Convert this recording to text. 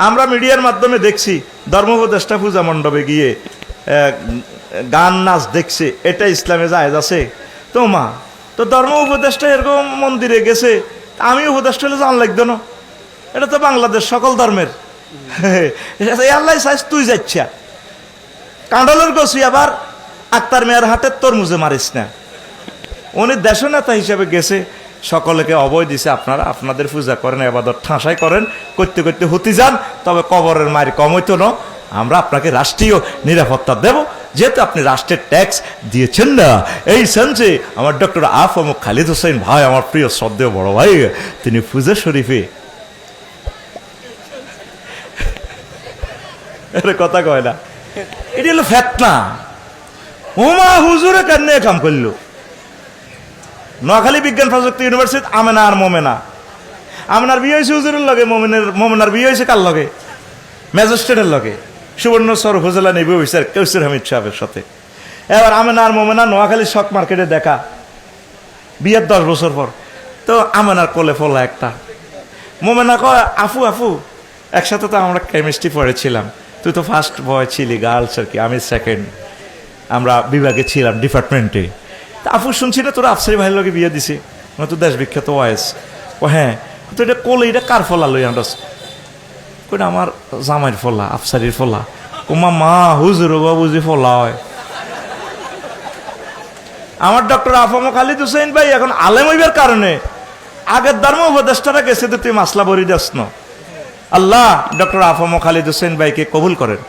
আমরা মিডিয়ার মাধ্যমে দেখছি ধর্ম উপদেষ্টা পূজা মণ্ডপে গিয়ে গান নাচ দেখছে, এটা ইসলামে জায়েজ আছে? তো মা, তো ধর্ম উপদেষ্টা এরকম মন্দিরে গেছে, আমি উপদেষ্টা হলে জান লাগতো না? এটা তো বাংলাদেশ সকল ধর্মের। আল্লাহ চাইছ তুই যাচ্ছা কাঁডলের গছি, আবার আক্তার মেয়ার হাটের তরমুজে মারিস না। উনি দেশ নেতা হিসেবে গেছে, সকলকে অভয় দিছে, আপনারা আপনাদের পূজা করেন, এবাদত ঠাঁসাই করেন, করতে করতে হতে যান, তবে কবরের মায়ের কম হইতো না, আমরা আপনাকে রাষ্ট্রীয় নিরাপত্তা দেব, যেহেতু আপনি রাষ্ট্রের ট্যাক্স দিয়েছেন না। এই সেন্সে আমার ডক্টর আফম খালিদ হোসেন ভাই, আমার প্রিয় শ্রদ্ধেয় বড় ভাই, তিনি পূজা শরীফে কথা কয় না, এটি হলো ফেতনা। ওমা হুজুরে কেন কাম করলো? নোয়াখালী বিজ্ঞান প্রযুক্তি ইউনিভার্সিটি আমেনা আর মোমেনা, আমেনার বিয়ে হয়েছে হুজুরের লগে, মোমেনার বিয়ে হয়েছে কার লগে? ম্যাজিস্ট্রেটের লগে, সুবর্ণচর উপজেলা নেবি অফিসার কৌসুর হামিদ সাহেবের সাথে। এবার আমেনা আর মোমেনা নোয়াখালী শক মার্কেটে দেখা, বিয়ের 10 বছর পর। তো আমেনার কোলে ফলা একটা, মোমেনা কয় আফু আফু, একসাথে তো আমরা কেমিস্ট্রি পড়েছিলাম, তুই তো ফার্স্ট বয় ছিলি গার্লস আর কি, আমি সেকেন্ড, আমরা বিভাগে ছিলাম ডিপার্টমেন্টে। তা আফু শুনছি না তোরা আফসারি ভাইয়ের লগে বিয়ে দিছে, তো দেশ বিখ্যাত ওয়াইস। ও হ্যাঁ, তো এটা কোলে, এটা কার ফলা লই আন্দাজ? কইটা আমার জামাইয়ের ফলা, আফসারির ফলা। ওমা মা হুজুর বাবুজি ফলা হয়। আমার ডক্টর আফম খালিদ হোসেন ভাই এখন আলেম হইবার কারণে আগের ধর্ম উপদেষ্টারা গেছে, তো তুই মাসলা বরি দাস না। আল্লাহ ডক্টর আফম খালিদ হোসেন ভাইকে কবুল করেন।